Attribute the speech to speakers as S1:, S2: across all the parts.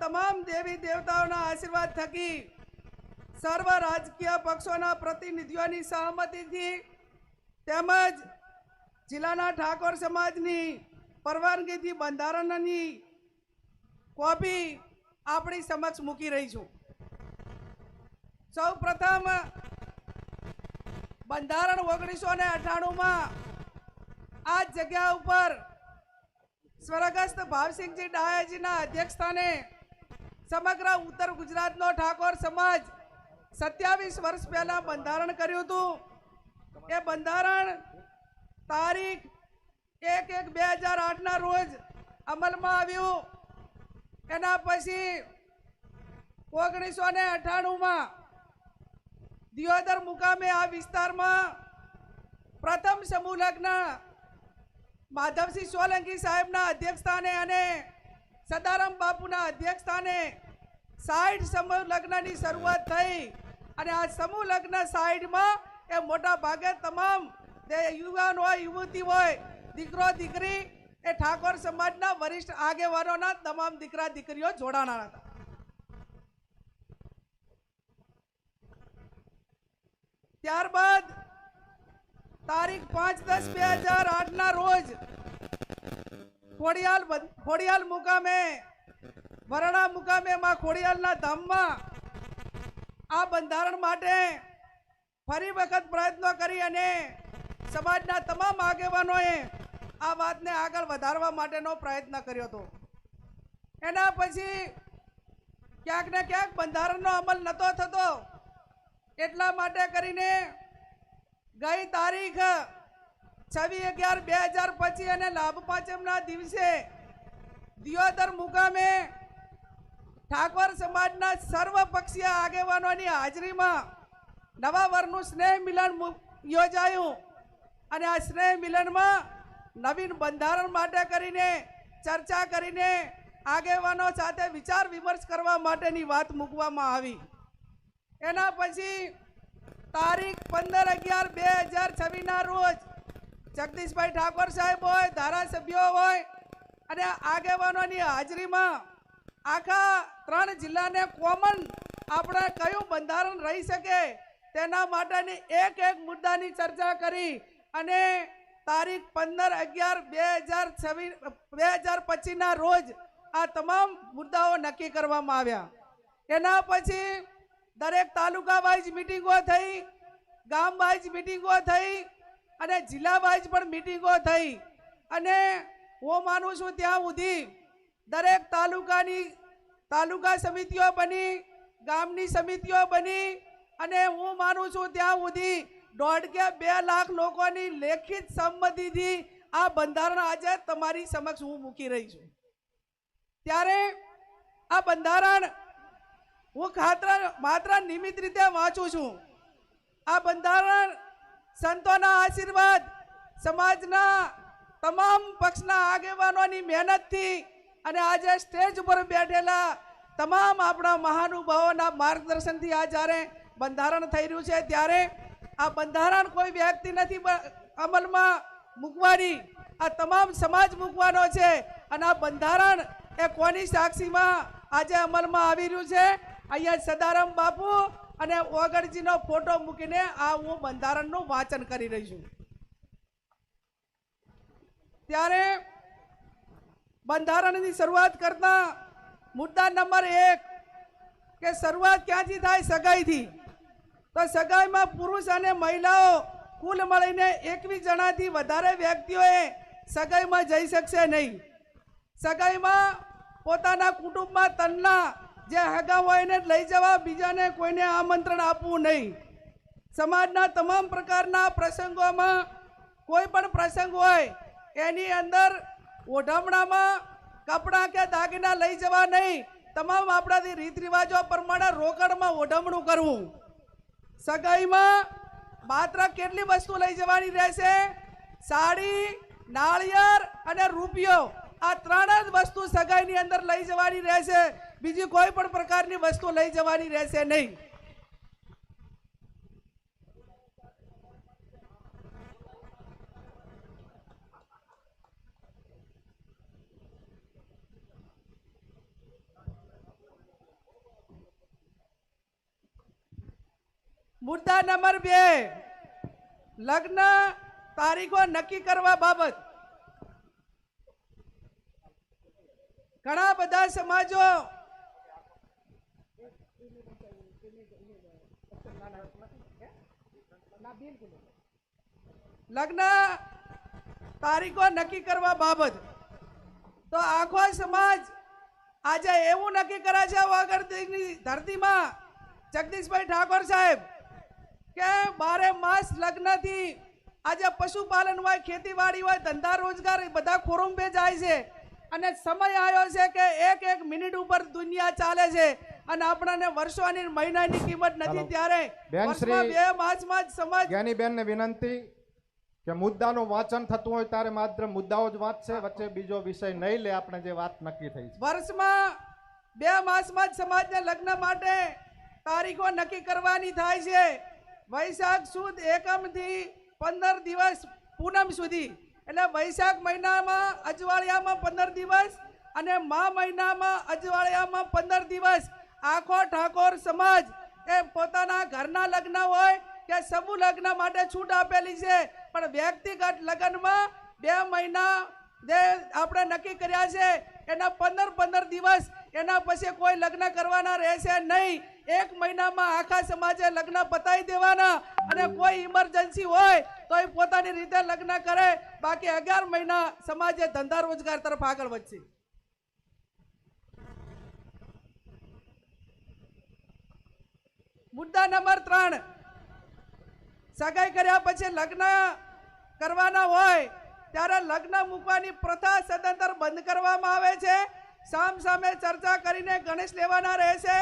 S1: તમામ દેવી દેવતાઓના આશીર્વાદ થકી સર્વ રાજકીય પક્ષોના પ્રતિનિધિઓની સહમતિથી તેમજ જિલ્લાના ઠાકોર સમાજની પરવાનગીથી બંધારણની કોપી આપણી સમક્ષ મૂકી રહી છું। સૌ પ્રથમ બંધારણ 1998માં આ જગ્યા ઉપર સ્વર્ગસ્થ ભાવસિંહજી ડાયાજીના અધ્યક્ષસ્થાને સમગ્ર ઉત્તર ગુજરાતનો ઠાકોર સમાજ 27 વર્ષ પહેલા બંધારણ કર્યું હતું। એ બંધારણ તારીખ 1/1/2008ના રોજ અમલમાં આવ્યું। એના પછી 1998માં દિયોદર મુકામે આ વિસ્તારમાં પ્રથમ સમૂહ લગ્ન માધવસિંહ સોલંકી સાહેબના અધ્યક્ષસ્થાને અને સદારામ બાપુના અધ્યક્ષસ્થાને 60 સમૂહ લગ્નની શરૂઆત થઈ અને આ સમૂહ લગ્ન 60માં એ મોટા ભાગે તમામ યુવાન હોય યુવતી હોય દીકરો દીકરી એ ઠાકોર સમાજના વરિષ્ઠ આગેવાનોના તમામ દીકરા દીકરીઓ જોડાણા હતા। ત્યારબાદ તારીખ 5/10/2008ના રોજ ખોડિયાલ મુકામે વરણા મુકામે માં ખોડિયાલના ધામમાં આ બંધારણ માટે ફરી વખત પ્રયત્નો કરી અને સમાજના તમામ આગેવાનોએ આ વાતને આગળ વધારવા માટેનો પ્રયત્ન કર્યો હતો। એના પછી ક્યાંક ને ક્યાંક બંધારણનો અમલ નહોતો થતો, એટલા માટે કરીને ગઈ તારીખ 26/11/2025 અને લાભ પાંચમના દિવસે દિયોદર મુકામે ઠાકોર સમાજના સર્વપક્ષીય આગેવાનોની હાજરીમાં નવા વર્ષનું સ્નેહ મિલન યોજાયું અને આ સ્નેહ મિલનમાં નવીન બંધારણ માટે કરીને ચર્ચા કરીને આગેવાનો સાથે વિચાર વિમર્શ કરવા માટેની વાત મૂકવામાં આવી। એના પછી તારીખ 15/11/2026ના રોજ જગદીશભાઈ ઠાકોર સાહેબ હોય, ધારાસભ્યો હોય અને આગેવાનોની હાજરીમાં આખા 3 જિલ્લાને કોમન આપણે કયું બંધારણ રહી શકે તેના માટેની એક મુદ્દાની ચર્ચા કરી અને તારીખ 15/11/2025ના રોજ આ તમામ મુદ્દાઓ નક્કી કરવામાં આવ્યા। એના પછી દરેક તાલુકા વાઇઝ મિટિંગો થઈ, ગામ વાઇઝ મિટિંગો થઈ અને જિલ્લા વાઇઝ પણ મિટિંગો થઈ અને હું માનું છું ત્યાં સુધી દરેક તાલુકા સમિતિઓ બની, ગામની સમિતિઓ બની અને હું માનું છું ત્યાં સુધી 1.5 કે 2 લાખ લોકોની લેખિત સંમતિથી આ બંધારણ આજે તમારી સમક્ષ હું મૂકી રહી છું। ત્યારે આ બંધારણ હું માત્ર નિમિત્ત રીતે વાંચું છું। આ બંધારણ સંતોના આશીર્વાદ, સમાજના તમામ પક્ષના આગેવાનોની મહેનતથી અને આજે સ્ટેજ ઉપર બેઠેલા તમામ આપણા મહાનુભાવોના માર્ગદર્શનથી આ જ્યારે બંધારણ થઈ રહ્યું છે ત્યારે આ બંધારણ કોઈ વ્યક્તિ નથી અમલમાં મૂકવાની, આ તમામ સમાજ મૂકવાનો છે અને આ બંધારણ એ કોની સાક્ષીમાં આજે અમલમાં આવી રહ્યું છે? અહીંયા સદારામ બાપુ અને ઓગળજીનો ફોટો મૂકીને આ હું બંધારણનું વાંચન કરી રહી છું। ત્યારે બંધારણની શરૂઆત કરતા મુદ્દા નંબર 1 કે શરૂઆત ક્યાંથી થાય? સગાઈથી। તો સગાઈમાં પુરુષ અને મહિલાઓ કુલ મળીને 21 જણાથી વધારે વ્યક્તિઓએ સગાઈમાં જઈ શકશે નહીં। સગાઈમાં પોતાના કુટુંબમાં તનના જે હગા હોય એને લઈ જવા, બીજાને કોઈને આમંત્રણ આપવું નહીં। સમાજના તમામ પ્રકારના પ્રસંગોમાં કોઈ પણ પ્રસંગ હોય એની અંદર ઓઢમણામાં કપડાં કે દાગીના લઈ જવા નહીં, તમામ આપણાથી રીત રિવાજો પ્રમાણે રોકડમાં ઓઢમણું કરવું। સગાઈમાં માત્ર કેટલી વસ્તુ લઈ જવાની રહેશે? સાડી, નાળિયેર અને રૂપિયો, આ 3 જ વસ્તુ સગાઈની અંદર લઈ જવાની રહેશે, બીજી કોઈ પણ પ્રકારની વસ્તુ લઈ જવાની રહેશે નહીં। મુદ્દા નંબર 2, લગ્ન તારીખો નક્કી કરવા બાબત ઘણા બધા સમાજો લગ્ન તારીખો નક્કી કરવા બાબત તો આખો સમાજ આજે એવું નક્કી કરે છે વગરની ધરતીમાં જગદીશભાઈ ઠાકોર સાહેબ કે 12 માસ લગ્નથી આજે પશુપાલન હોય, ખેતીવાડી હોય, ધંધા રોજગાર બધા ખોરંભે જાય છે અને સમય આવ્યો છે કે એક મિનિટ ઉપર દુનિયા ચાલે છે અને આપણને વર્ષોની મહિનાની કિંમત નથી ત્યારે વર્ષમાં 2 માસમાં જ સમાજ
S2: જ્ઞાનીબેનને વિનંતી કે મુદ્દાનું વાંચન થતું હોય ત્યારે માત્ર મુદ્દાઓ જ વાંચશે, વચ્ચે બીજો વિષય નહીં લે. આપણે જે વાત નક્કી થઈ છે
S1: વર્ષમાં 2 માસમાં જ સમાજને લગ્ન માટે તારીખો નક્કી કરવાની થાય છે. વૈશાખ સુદ એકમથી 15 દિવસ પૂનમ સુધી, એટલે વૈશાખ મહિનામાં અજવાળિયામાં 15 દિવસ અને મા મહિનામાં અજવાળિયામાં 15 દિવસ આખો ઠાકોર સમાજ એ પોતાના ઘરના લગ્ન હોય કે સમૂહ લગ્ન માટે છૂટ આપેલી છે, પણ વ્યક્તિગત લગ્નમાં 2 મહિના જે આપણે નક્કી કર્યા છે એના 15 દિવસ, એના પછી કોઈ લગ્ન કરવાના રહેશે નહીં. 1 મહિનામાં આખા સમાજે લગ્ન પતાવી દેવાના અને કોઈ ઇમરજન્સી હોય તો એ પોતાની રીતે લગ્ન કરે, બાકી 11 મહિના સમાજે ધંધા રોજગાર તરફ આગળ વધશે. મુદ્દા નંબર 3, સગાઈ કર્યા પછી લગ્ન કરવાના હોય ત્યારે લગ્ન મૂકવાની પ્રથા સદંતર બંધ કરવામાં આવે છે. સામ સામે ચર્ચા કરીને ગણેશ લેવાના રહેશે.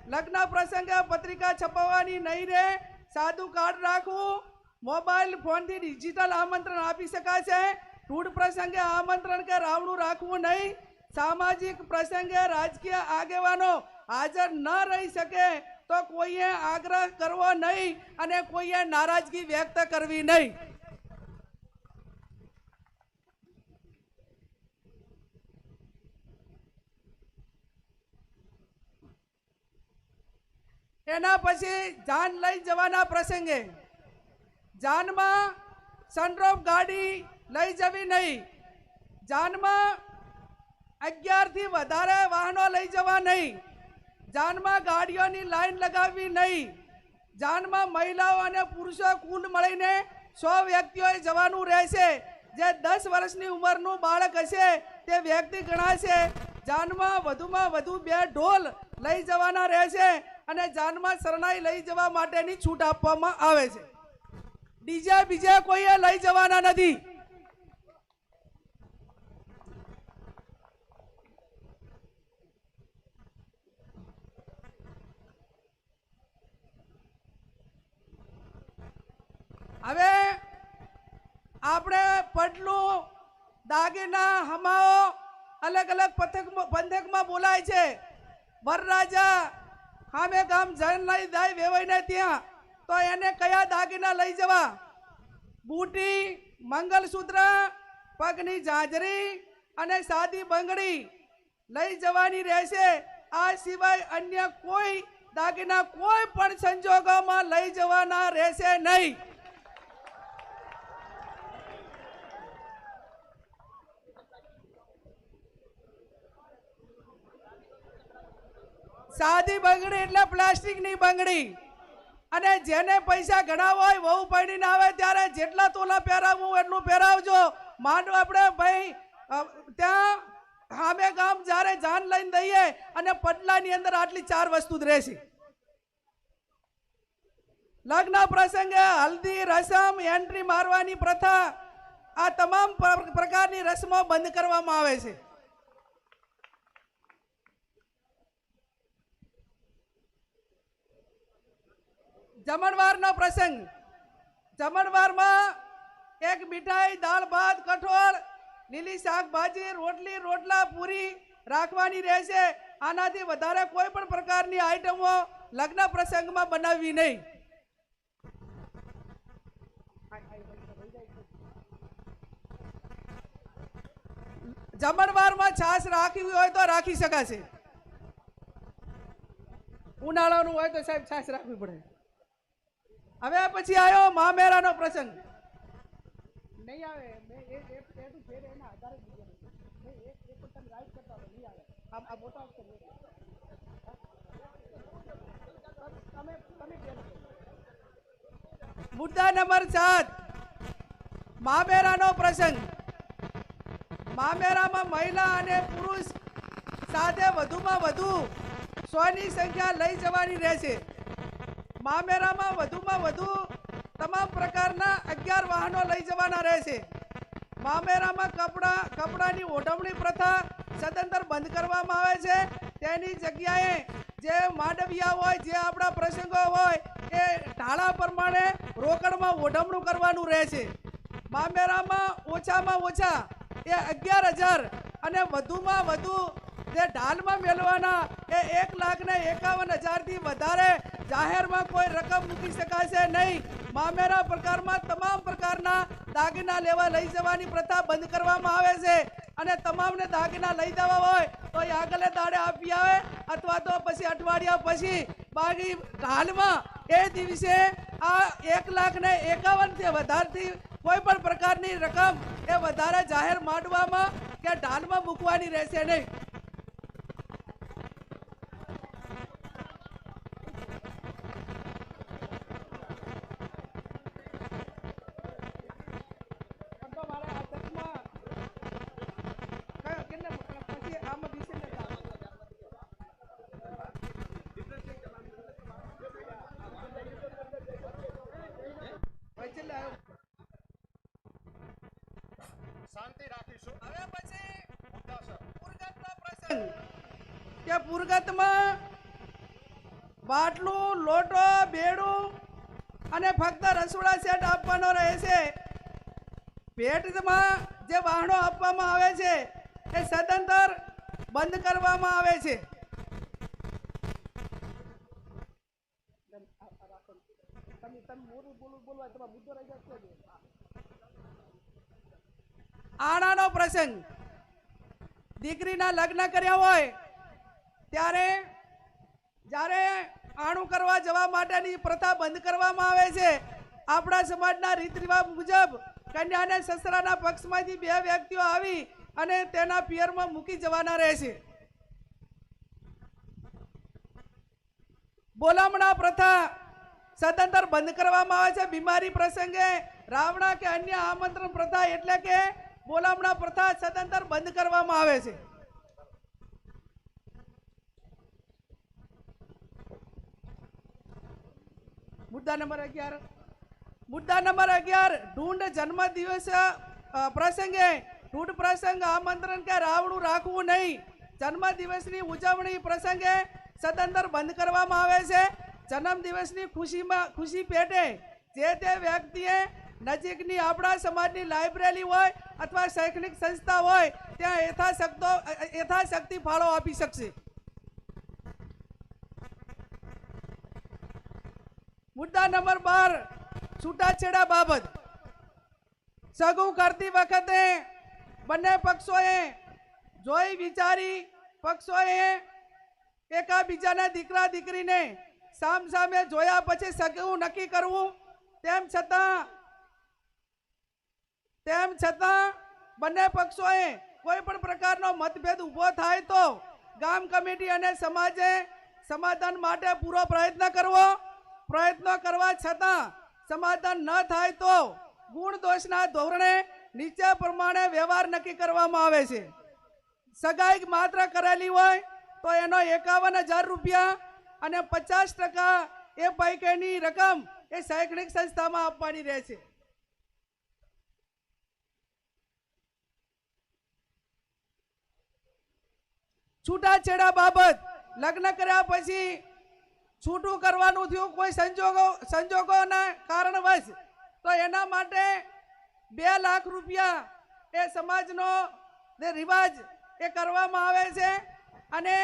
S1: લગ્ન પ્રસંગે પત્રિકા છપાવવાની નહીં રહે. સાદું કાર્ડ રાખવું. મોબાઈલ ફોનથી ડિજિટલ આમંત્રણ આપી શકાશે. ધૂળ પ્રસંગે આમંત્રણ કે રાવણું રાખવું નહીં. સામાજિક પ્રસંગે રાજકીય આગેવાનો હાજર ન રહી શકે તો કોઈએ આગ્રહ કરવો નહીં અને કોઈએ નારાજગી વ્યક્ત કરવી નહીં. એના પછી જાન લઈ જવાના પ્રસંગે જાનમાં સનરૂફ ગાડી લઈ જવી નહીં. જાનમાં 11 થી વધારે વાહનો લઈ જવા નહીં. જાનમાં ગાડીઓની લાઈન લગાવવી નહીં. જાનમાં મહિલાઓ અને પુરુષો કુલ મળીને 100 વ્યક્તિઓએ જવાનું રહેશે. જે 10 વર્ષની ઉંમરનું બાળક હશે તે વ્યક્તિ ગણાશે. જાનમાં વધુમાં વધુ 2 ઢોલ લઈ જવાના રહેશે અને જાનમાં શરણાઈ લઈ જવા માટેની છૂટ આપવામાં આવે છે. ડીજે બીજે કોઈએ લઈ જવાના નથી. હવે આપણે પડલું, દાગીના, હમાઓ અલગ અલગ પંથકમાં બોલાય છે. વરરાજા સામે ગામ જન લઈ જાય વેવાઈને ત્યાં તો એને કયા દાગીના લઈ જવા? બુટી, મંગલસૂત્ર, પગની ઝાંઝરી અને સાદી બંગડી લઈ જવાની રહેશે. આ સિવાય અન્ય કોઈ દાગીના કોઈ પણ સંજોગોમાં લઈ જવાના રહેશે નહીં. સાદી બંગડી એટલે પ્લાસ્ટિકની બંગડી. અને જેને પૈસા ઘણા હોય વહુ પડીને આવે ત્યારે જેટલા તોલા પહેરાવવું એટલું પહેરાવજો. માંડો આપણે ભાઈ ત્યાં સામે ગામ જ્યારે જાન લઈને દઈએ અને પડલાની અંદર આટલી 4 વસ્તુ જ રહેશે. લગ્ન પ્રસંગે હલ્દી રસમ, એન્ટ્રી મારવાની પ્રથા, આ તમામ પ્રકારની રસમો બંધ કરવામાં આવે છે. જમણવારનો પ્રસંગ. જમણવારમાં એક મીઠાઈ, દાળ ભાત, કઠોળ, લીલી શાકભાજી, રોટલી, રોટલા, પૂરી રાખવાની રહેશે. આનાથી વધારે કોઈ પણ પ્રકારની આઈટમો લગ્ન પ્રસંગમાં બનાવવી નહીં. જમણવારમાં છાશ રાખવી હોય તો રાખી શકાશે. ઉનાળાનું હોય તો સાહેબ છાશ રાખવી પડે. હવે પછી આવ્યો મામેરાનો પ્રસંગ. નહીં આવે મેં એટલું છે એના આધારે આ મોટા અક્ષર મુદ્દા નંબર 7 મામેરાનો પ્રસંગ. મામેરામાં મહિલા અને પુરુષ સાથે વધુમાં વધુ 100 ની સંખ્યા લઈ જવાની રહેશે. મામેરામાં વધુમાં વધુ તમામ પ્રકારના 11 વાહનો લઈ જવાના રહેશે. મામેરામાં કપડાની ઓઢવણી પ્રથા સદંતર બંધ કરવામાં આવે છે. તેની જગ્યાએ જે માંડવિયા હોય, જે આપણા પ્રસંગો હોય એ ઢાળા પ્રમાણે રોકડમાં ઓઢવણું કરવાનું રહેશે. મામેરામાં ઓછામાં ઓછા એ 11,000 અને વધુમાં વધુ જે ઢાલમાં મેળવાના એ 1,51,000 થી વધારે જાહેરમાં કોઈ રકમ મૂકી શકાશે નહીં. મામેરા પ્રકારમાં તમામ પ્રકારના દાગીના લેવા લઈ જવાની પ્રથા બંધ કરવામાં આવે છે. અને તમામને દાગીના લઈ જવા હોય તો એ આગલે દાડે આપી આવે અથવા તો પછી અઠવાડિયા પછી બાકી ઢાલમાં એ દિવસે આ 1,51,000 થી વધારથી કોઈ પણ પ્રકારની રકમ એ વધારે જાહેર માંડવામાં કે ઢાલમાં મૂકવાની રહેશે નહીં.
S2: શાંતિ રાખીશું.
S1: હવે પછી પુરગતનો પ્રસંગ કે પુરગતમાં બાટલું, લોટો, બેડું અને ફક્ત રસોડા સેટ આપવાનો રહેશે. ભેટમાં જે વાહનો આપવામાં આવે છે એ સદંતર બંધ કરવામાં આવે છે. આણાનો પ્રસંગ. દીકરીના લગ્ન કર્યા હોય ત્યારે જ્યારે આણું કરવા જવા માટેની પ્રથા બંધ કરવામાં આવે છે. આપણા સમાજના રીત રિવાજ મુજબ કન્યાને સસરાના પક્ષમાંથી 2 વ્યક્તિઓ આવી અને તેના પિયરમાં મૂકી જવાના રહેશે. બોલામણા પ્રથા સદંતર બંધ કરવામાં આવે છે. બીમારી પ્રસંગે રાવણા કે અન્ય આમંત્રણ પ્રથા એટલે કે બોલામણા પ્રથા સદંતર બંધ કરવામાં આવે છે. મુદ્દા નંબર 11 ઢૂંઢ જન્મ દિવસ પ્રસંગે ઢૂંઢ પ્રસંગ આમંત્રણ કે રાવણું રાખવું નહીં. જન્મ દિવસની ઉજવણી પ્રસંગે સદંતર બંધ કરવામાં આવે છે. જન્મ દિવસની ખુશી પેટે જે તે વ્યક્તિએ નજીકની આપણા સમાજની લાઇબ્રેરી હોય અથવા શૈક્ષણિક સંસ્થા હોય ત્યાં યથાશક્તિ ફાળો આપી શકશે. મુદ્દા નંબર 12 છૂટાછેડા બાબત. સગું કરતી વખતે બંને પક્ષોએ જોઈ વિચારી એકાબીજાના દીકરા દીકરીને સામસામે જોયા પછી સગું નક્કી કરવું. તેમ છતાં બંને પક્ષોએ કોઈ પણ પ્રકારનો મતભેદ ઊભો થાય તો ગામ કમિટી અને સમાજે સમાધાન માટે પૂરો પ્રયત્ન કરવો. પ્રયત્નો કરવા છતાં સમાધાન ન થાય તો ગુણ દોષના ધોરણે નીચે પ્રમાણે વ્યવહાર નક્કી કરવામાં આવે છે. સગાઈ માત્ર કરેલી હોય તો એનો 51,000 રૂપિયા અને 50% એ પૈકીની રકમ એ શૈક્ષણિક સંસ્થામાં આપવાની રહેશે. છૂટાછેડા બાબત. લગ્ન કર્યા પછી છૂટું કરવાનું થયું કોઈ સંજોગોના કારણવશ તો એના માટે 2 લાખ રૂપિયા એ સમાજનો જે રિવાજ એ કરવામાં આવે છે. અને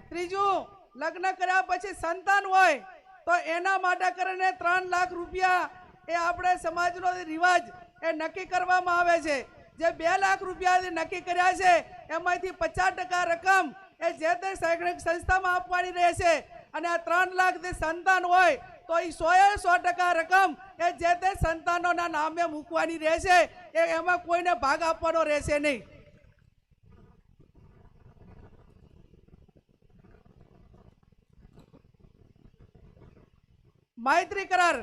S1: ત્રીજું, લગ્ન કર્યા પછી સંતાન હોય તો એના માટે કરીને 3 લાખ રૂપિયા એ આપણે સમાજનો રિવાજ એ નક્કી કરવામાં આવે છે. જે 2 લાખ રૂપિયા નક્કી કર્યા છે એમાંથી 50% રકમ એ જે તે શૈક્ષણિક સંસ્થામાં આપવાની રહેશે. અને આ 3 લાખ જે સંતાન હોય તો એ 100% રકમ એ જે તે સંતાનોના નામે મૂકવાની રહેશે, એમાં કોઈને ભાગ આપવાનો રહેશે નહીં. મૈત્રી કરાર,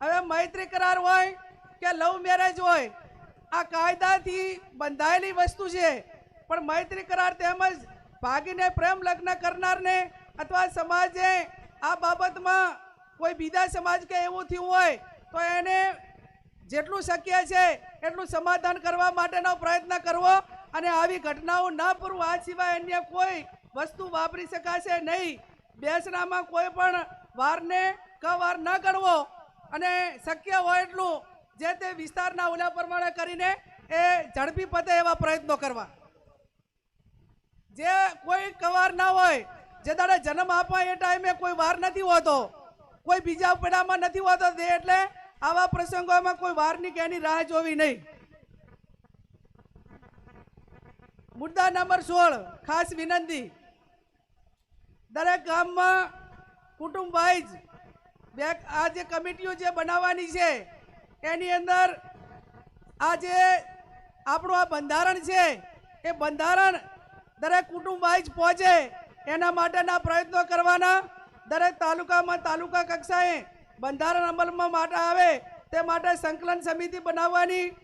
S1: હવે મૈત્રી કરાર હોય કે લવ મેરેજ હોય, આ કાયદાથી બંધાયેલી વસ્તુ છે. પણ મૈત્રી કરાર તેમજ ભાગીને પ્રેમ લગ્ન કરનારને અથવા સમાજે આ બાબતમાં કોઈ બીજા સમાજ કે એવું થયું હોય તો એને જેટલું શક્ય છે એટલું સમાધાન કરવા માટેનો પ્રયત્ન કરવો અને આવી ઘટનાઓ ન પૂરવું. આ સિવાય અન્ય કોઈ વસ્તુ વાપરી શકાશે નહીં. બેસણામાં કોઈ પણ વારને કવાર ન ગણવો અને શક્ય હોય એટલું જે તે વિસ્તારના ઓલા પ્રમાણે કરીને એ ઝડપી પતે એવા પ્રયત્નો કરવા. જે કોઈ કવાર ના હોય, જે દાડે જન્મ આપવા એ ટાઈમે કોઈ વાર નથી હોતો, કોઈ બીજા પેડામાં નથી હોતો, તે એટલે આવા પ્રસંગોમાં કોઈ વારની કે એની રાહ જોવી નહીં. મુદ્દા નંબર 16, ખાસ વિનંતી, દરેક ગામમાં કુટુંબ વાઇઝ આ જે કમિટીઓ જે બનાવવાની છે એની અંદર આ જે આપણું આ બંધારણ છે એ બંધારણ દરેક કુટુંબ વાઇઝ પહોંચે એના માટેના પ્રયત્નો કરવાના. દરેક તાલુકામાં તાલુકા કક્ષાએ બંધારણ અમલમાં માટે આવે તે માટે સંકલન સમિતિ બનાવવાની.